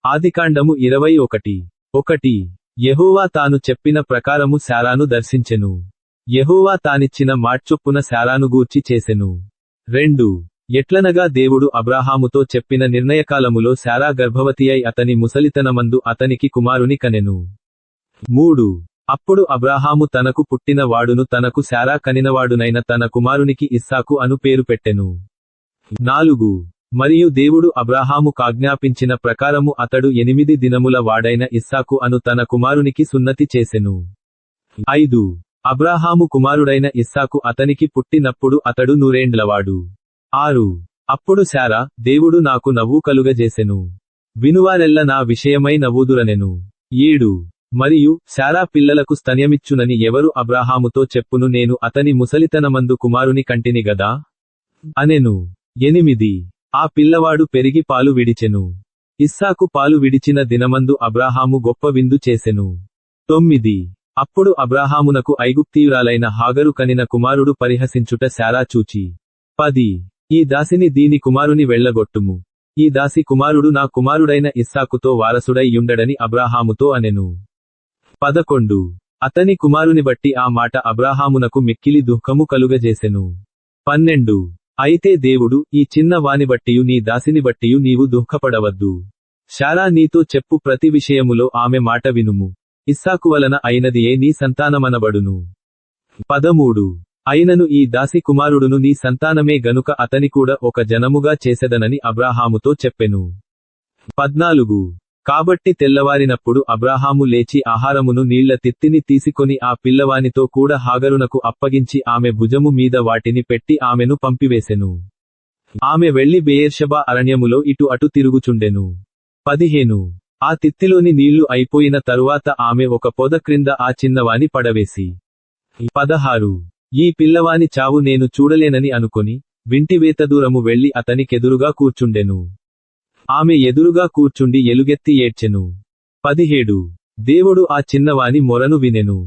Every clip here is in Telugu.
ఆదికాండము 21:1. యెహోవా తాను చెప్పిన ప్రకారము శారాను దర్శించెను. యెహోవా తానిచ్చిన మాట్చొప్పున శారాను గూర్చి చేసెను. 2. ఎట్లనగా దేవుడు అబ్రాహాముతో చెప్పిన నిర్ణయకాలములో శారా గర్భవతియై అతని ముసలితనమందు అతనికి కుమారుని కనెను. 3. అప్పుడు అబ్రాహాము తనకు పుట్టిన వాడును తనకు శారా కనినవాడునైన తన కుమారునికి ఇస్సాకు అను పేరు పెట్టెను. 4. మరియు దేవుడు అబ్రాహాము కాజ్ఞాపించిన ప్రకారము అతడు 8 దినముల వాడైన ఇస్సాకు అను తన కుమారునికి సున్నతి చేసెను. 5. అబ్రాహాము కుమారుడైన ఇస్సాకు అతనికి పుట్టినప్పుడు అతడు 100 ఏండ్లవాడు. 6. అప్పుడు శారా, దేవుడు నాకు నవ్వు కలుగజేసెను. వినువారెల్ల నా విషయమై నవ్వుదురనెను. 7. మరియు శారా పిల్లలకు స్తన్యమిచ్చునని ఎవరు అబ్రాహాముతో చెప్పును, నేను అతని ముసలితనమందు కుమారుని కంటిని గదా అనెను. 8. ఆ పిల్లవాడు పెరిగి పాలు విడిచెను. ఇస్సాకు పాలు విడిచిన దినమందు అబ్రాహాము గొప్ప విందు చేసెను. 9. అప్పుడు అబ్రాహామునకు ఐగుప్తీయురాలైన హాగరు కనిన కుమారుడు పరిహసించుట శారా చూచి, 10. ఈ దాసిని దీని కుమారుని వెళ్ళగొట్టుము, ఈ దాసి కుమారుడు నా కుమారుడైన ఇస్సాకుతో వారసుడై యుండడని అబ్రాహాముతో అనెను. 11. అతని కుమారుని బట్టి ఆ మాట అబ్రాహామునకు మిక్కిలి దుఃఖము కలుగజేసెను. 12. అయితే దేవుడు, ఈ చిన్న వాని బట్టియు నీ దాసిని బట్టియు నీవు దుఃఖపడవద్దు. శారా నీతో చెప్పు ప్రతి విషయములో ఆమె మాట వినుము. ఇస్సాకు వలన అయినదియే నీ సంతానమనబడును. 13. అయినను ఈ దాసి కుమారుడును నీ సంతానమే గనుక అతని కూడా ఒక జనముగా చేసెదనని అబ్రాహాముతో చెప్పెను. 14. కాబట్టి తెల్లవారినప్పుడు అబ్రాహాము లేచి ఆహారమును నీళ్ల తిత్తిని తీసుకొని ఆ పిల్లవానితో కూడా హాగరునకు అప్పగించి ఆమె భుజము మీద వాటిని పెట్టి ఆమెను పంపివేసెను. ఆమె వెళ్లి బెయేర్షెబా అరణ్యములో ఇటు అటు తిరుగుచుండెను. 15. ఆ తిత్తిలోని నీళ్లు అయిపోయిన తరువాత ఆమె ఒక పొద క్రింద ఆ చిన్నవాని పడవేసి, 16. ఈ పిల్లవాని చావు నేను చూడలేనని అనుకొని వింటివేత దూరము వెళ్లి అతనికెదురుగా కూర్చుండెను. ఆమె ఎదురుగా కూర్చుండి ఎలుగెత్తి ఏడ్చెను. 17. దేవుడు ఆ చిన్నవాని మొరను వినెను.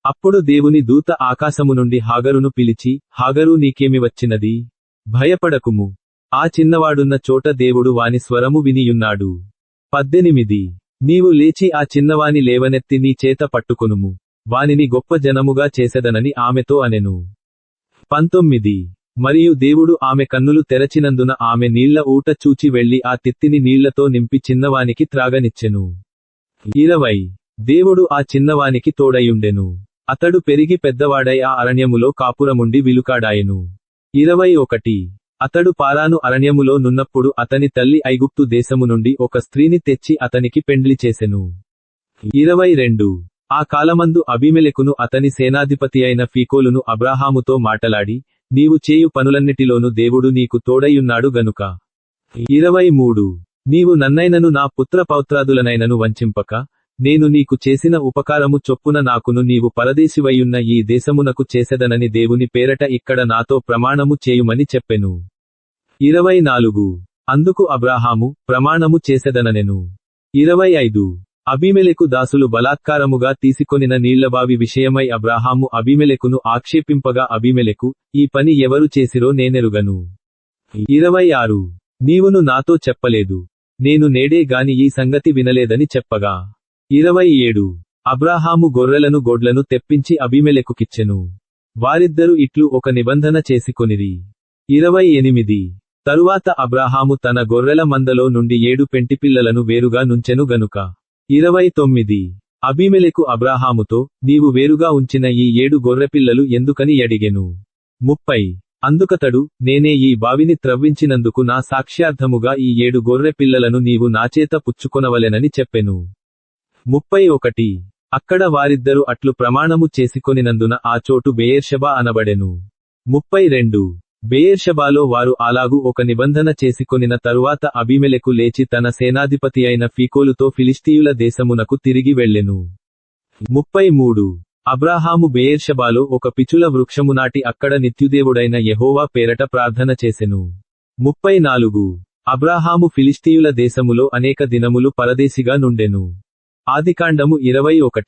అప్పుడు దేవుని దూత ఆకాశము నుండి హాగరును పిలిచి, హాగరు నీకేమి వచ్చినది? భయపడకుము. ఆ చిన్నవాడున్న చోట దేవుడు వాని స్వరము వినియున్నాడు. 18. నీవు లేచి ఆ చిన్నవాని లేవనెత్తి నీ చేత పట్టుకొనుము, వానిని గొప్ప జనముగా చేసెదనని ఆమెతో అనెను. 19. మరియు దేవుడు ఆమె కన్నులు తెరచినందున ఆమె నీళ్ల ఊట చూచి వెళ్లి ఆ తిత్తిని నీళ్లతో నింపి చిన్నవానికి త్రాగనిచ్చెను. 20. దేవుడు ఆ చిన్నవానికి తోడయుండెను. అతడు పెరిగి పెద్దవాడై ఆ అరణ్యములో కాపురముండి విలుకాడాయెను. 21. అతడు పారాను అరణ్యములో నున్నప్పుడు అతని తల్లి ఐగుప్తు దేశము నుండి ఒక స్త్రీని తెచ్చి అతనికి పెండ్లి చేసెను. 22. ఆ కాలమందు అబీమెలెకును అతని సేనాధిపతి అయిన ఫీకోలును అబ్రాహాముతో మాటలాడి, నీవు చేయు పనులన్నిటిలోను దేవుడు నీకు తోడయున్నాడు గనుక. 23. నీవు నన్నైనను నా పుత్ర పౌత్రాదులనైనను వంచింపక, నేను నీకు చేసిన ఉపకారము చొప్పున నాకును నీవు పరదేశివయ్యున్న ఈ దేశమునకు చేసెదనని దేవుని పేరట ఇక్కడ నాతో ప్రమాణము చేయుమని చెప్పెను. 24. అందుకు అబ్రాహాము, ప్రమాణము చేసెదననెను. 25. అబీమెలెకు దాసులు బలాత్కారముగా తీసుకొనిన నీళ్లబావి విషయమై అబ్రాహాము అబీమెలెకును ఆక్షేపింపగా అబీమెలెకు, ఈ పని ఎవరు చేసిరో నేనెరుగను. 26. నీవును నాతో చెప్పలేదు, నేను నేడే గాని ఈ సంగతి వినలేదని చెప్పగా. 27. అబ్రాహాము గొర్రెలను గొడ్లను తెప్పించి అబీమెలెకుకిచ్చెను. వారిద్దరు ఇట్లు ఒక నిబంధన చేసుకొనిరి. 28. తరువాత అబ్రాహాము తన గొర్రెల మందలో నుండి 7 పెంటిపిల్లలను వేరుగా నుంచెను గనుక. 29. అబీమెలెకు అబ్రాహాముతో, నీవు వేరుగా ఉంచిన ఈ 7 గొర్రెపిల్లలు ఎందుకని అడిగెను. 30. అందుకతడు, నేనే ఈ బావిని త్రవ్వించినందుకు నా సాక్ష్యార్థముగా ఈ 7 గొర్రె పిల్లలను నీవు నాచేత పుచ్చుకొనవలెనని చెప్పెను. 31. అక్కడ వారిద్దరు అట్లు ప్రమాణము చేసుకొనినందున ఆ చోటు బెయేర్షెబా అనబడెను. 32. బెయేర్షెబాలో వారు అలాగు ఒక నిబంధన చేసుకొనిన తరువాత అబీమెలెకు లేచి తన సేనాధిపతి అయిన ఫీకోలుతో ఫిలిష్తీయుల దేశమునకు తిరిగి వెళ్ళెను. 33. అబ్రాహాము బెయేర్షెబాలో ఒక పిచుల వృక్షము నాటి అక్కడ నిత్యుదేవుడైన యెహోవా పేరట ప్రార్థన చేసెను. 34. అబ్రాహాము ఫిలిష్తీయుల దేశములో అనేక దినములు పరదేశిగా నుండెను. ఆదికాండము 21.